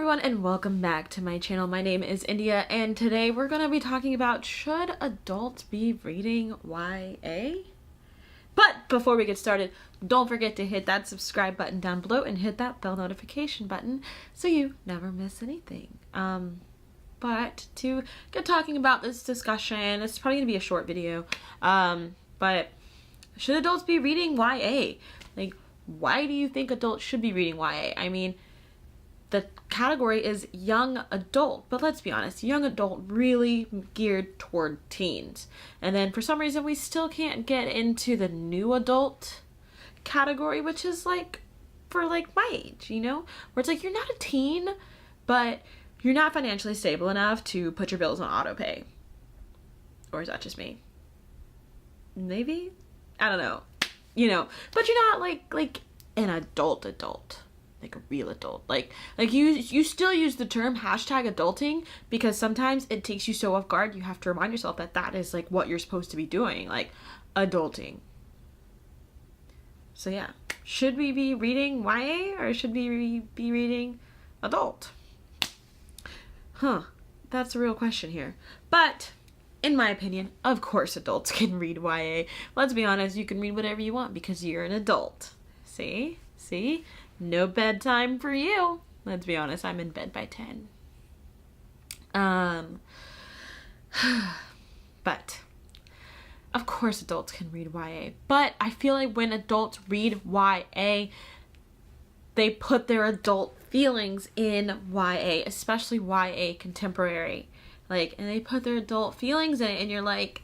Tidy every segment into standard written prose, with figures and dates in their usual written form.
everyone and welcome back to my channel. My name is India and today we're going to be talking about should adults be reading YA? But before we get started, don't forget to hit that subscribe button down below and hit that bell notification button so you never miss anything. But to get talking about this discussion, it's probably going to be a short video, but should adults be reading YA? Like, why do you think adults should be reading YA? I mean, the category is young adult, but let's be honest, young adult really geared toward teens. And then for some reason we still can't get into the new adult category, which is like for like my age, you know, where it's like you're not a teen, but you're not financially stable enough to put your bills on auto pay. Or is that just me? Maybe? I don't know. You know, but you're not like an adult, like a real adult. Like you still use the term #adulting because sometimes it takes you so off guard. You have to remind yourself that that is like what you're supposed to be doing, like adulting. So yeah, should we be reading YA or should we be reading adult? That's a real question here. But in my opinion, of course adults can read YA. Let's be honest, you can read whatever you want because you're an adult. See? No bedtime for you. Let's be honest, I'm in bed by 10. But of course adults can read YA. But I feel like when adults read YA, they put their adult feelings in YA, especially YA contemporary. Like, and they put their adult feelings in it, and you're like,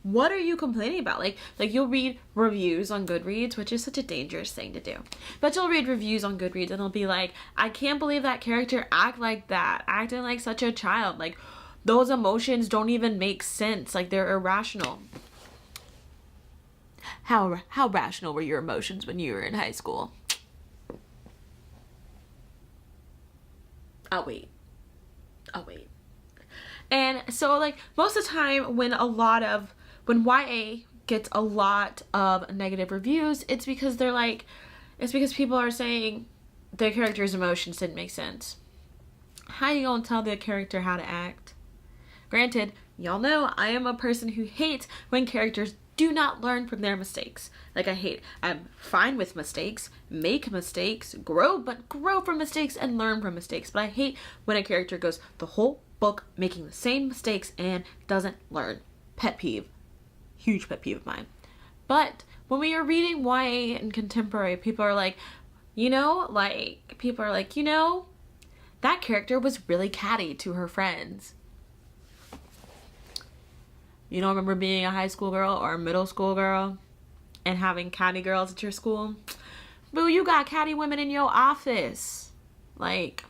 what are you complaining about? Like you'll read reviews on Goodreads, which is such a dangerous thing to do. But you'll read reviews on Goodreads and it'll be like, I can't believe that character acted like that, acting like such a child. Like, those emotions don't even make sense. Like, they're irrational. How rational were your emotions when you were in high school? I'll wait. And so, like, most of the time when YA gets a lot of negative reviews, it's because people are saying their character's emotions didn't make sense. How you gonna tell the character how to act? Granted, y'all know I am a person who hates when characters do not learn from their mistakes. Like, I'm fine with mistakes, make mistakes, grow from mistakes and learn from mistakes. But I hate when a character goes the whole book making the same mistakes and doesn't learn. Pet peeve. Huge pet peeve of mine. But when we are reading YA and contemporary, people are like, that character was really catty to her friends. You don't remember being a high school girl or a middle school girl and having catty girls at your school? Boo, you got catty women in your office. Like,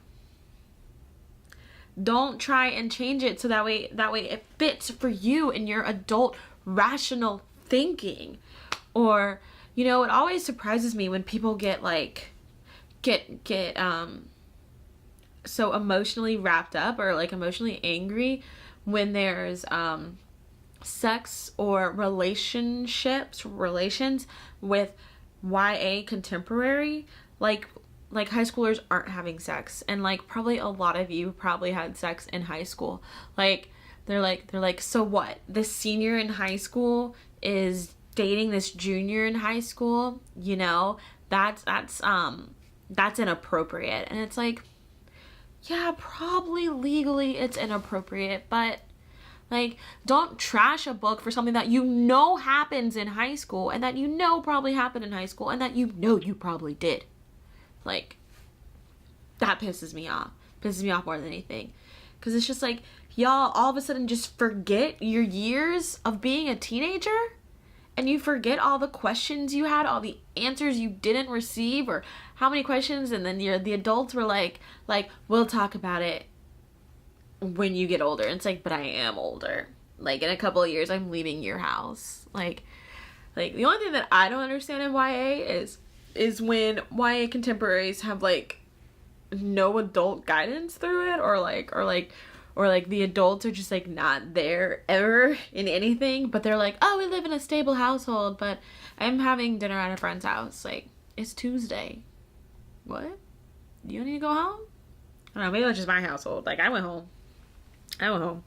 don't try and change it so that way it fits for you and your adult rational thinking. Or, it always surprises me when people get so emotionally wrapped up or like emotionally angry when there's sex or relations with YA contemporary. Like high schoolers aren't having sex, and like probably a lot of you probably had sex in high school. Like they're like, so what? This senior in high school is dating this junior in high school, that's inappropriate. And it's like, yeah, probably legally it's inappropriate, but like, don't trash a book for something that happens in high school and that probably happened in high school and that you probably did. Like, that pisses me off more than anything, because it's just like, y'all all of a sudden just forget your years of being a teenager, and you forget all the questions you had, all the answers you didn't receive, or how many questions, and then the adults were like, we'll talk about it when you get older. And it's like, but I am older. Like, in a couple of years, I'm leaving your house. Like the only thing that I don't understand in YA is when YA contemporaries have like no adult guidance through it, or the adults are just like not there ever in anything, but they're like, oh, we live in a stable household, but I'm having dinner at a friend's house. Like, it's Tuesday. What? You need to go home? don't know, maybe it was just my household. Like, I went home.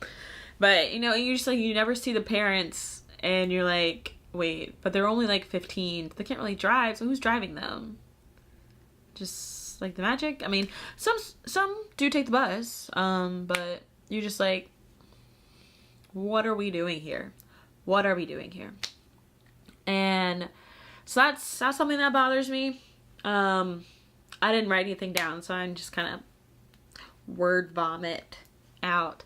But, you know, you just, like, you never see the parents, and you're like, wait, but they're only, like, 15. They can't really drive, so who's driving them? Just, like, the magic? I mean, some do take the bus, but you're just like, what are we doing here? What are we doing here? And so that's something that bothers me. I didn't write anything down, so I'm just kind of word vomit out.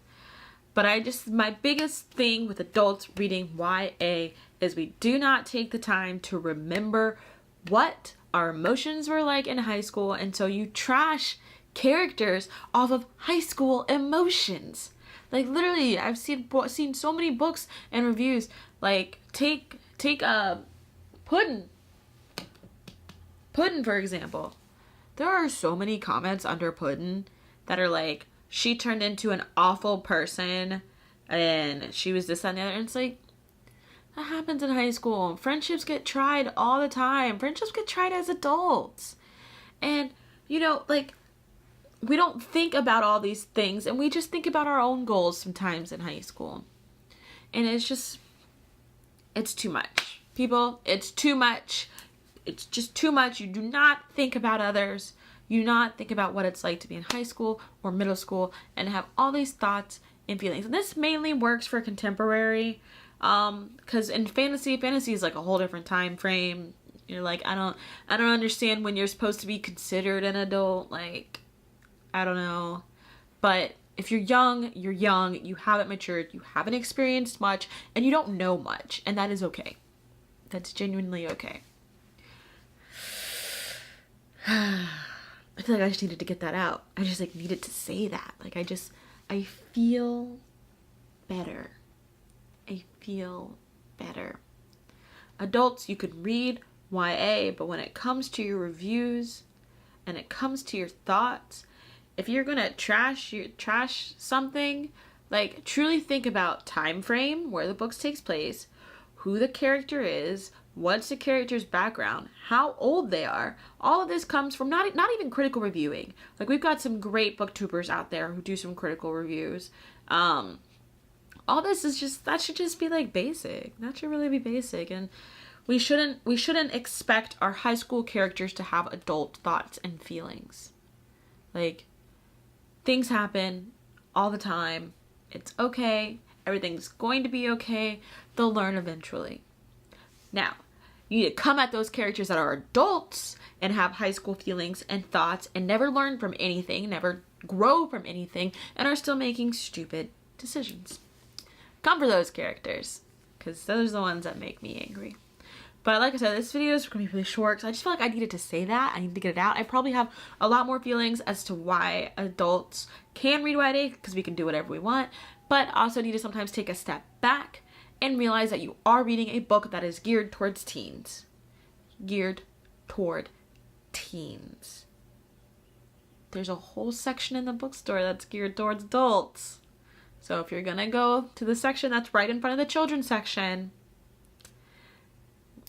But my biggest thing with adults reading YA is we do not take the time to remember what our emotions were like in high school, and so you trash characters off of high school emotions. Like, literally, I've seen so many books and reviews. Like, take Puddin', for example. There are so many comments under Puddin' that are like, she turned into an awful person, and she was this, that, and the other. And it's like, that happens in high school. Friendships get tried all the time. Friendships get tried as adults. And, you know, like, we don't think about all these things, and we just think about our own goals sometimes in high school. And it's just, it's too much. People, it's too much. It's just too much. You do not think about others. You do not think about what it's like to be in high school or middle school and have all these thoughts and feelings. And this mainly works for contemporary, because in fantasy is like a whole different time frame. You're like, I don't understand when you're supposed to be considered an adult. Like, I don't know. But if you're young, you haven't matured, you haven't experienced much, and you don't know much, and that is okay. That's genuinely okay. I feel like I just needed to get that out. I just, like, needed to say that. Like, I feel better. I feel better. Adults, you could read YA, but when it comes to your reviews and it comes to your thoughts, if you're gonna trash something, like, truly think about time frame, where the book takes place, who the character is, what's the character's background, how old they are. All of this comes from not even critical reviewing. Like, we've got some great booktubers out there who do some critical reviews. All this is just, that should just be, like, basic. That should really be basic. And we shouldn't expect our high school characters to have adult thoughts and feelings. Like, things happen all the time. It's okay. Everything's going to be okay. They'll learn eventually. Now, you need to come at those characters that are adults and have high school feelings and thoughts and never learn from anything, never grow from anything, and are still making stupid decisions. Come for those characters, because those are the ones that make me angry. But like I said, this video is going to be really short, so I just feel like I needed to say that. I need to get it out. I probably have a lot more feelings as to why adults can read YA, because we can do whatever we want, but also need to sometimes take a step back and realize that you are reading a book that is geared towards teens. Geared toward teens. There's a whole section in the bookstore that's geared towards adults. So if you're gonna go to the section that's right in front of the children's section,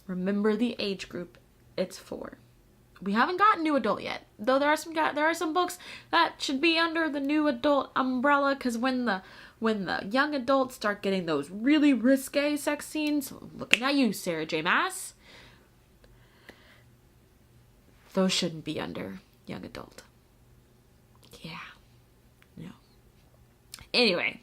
remember the age group it's for. We haven't gotten new adult yet, though there are some books that should be under the new adult umbrella, because when the young adults start getting those really risque sex scenes, looking at you, Sarah J. Maas, those shouldn't be under young adult. Yeah. No. Anyway,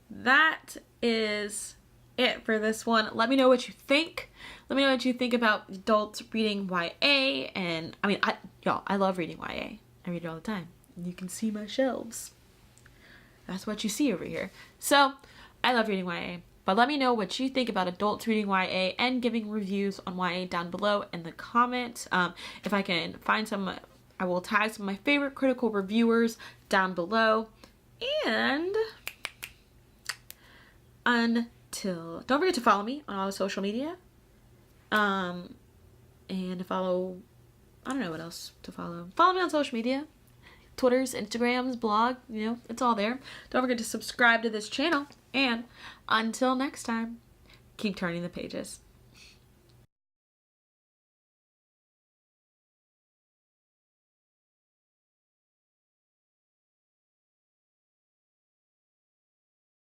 that is it for this one. Let me know what you think. Let me know what you think about adults reading YA. And I mean, I love reading YA. I read it all the time. You can see my shelves. That's what you see over here. So I love reading YA. But let me know what you think about adults reading YA and giving reviews on YA down below in the comments. If I can find some, I will tag some of my favorite critical reviewers down below. And don't forget to follow me on all the social media. And follow, I don't know what else to follow. Follow me on social media. Twitters, Instagrams, blog, you know, it's all there. Don't forget to subscribe to this channel. And until next time, keep turning the pages.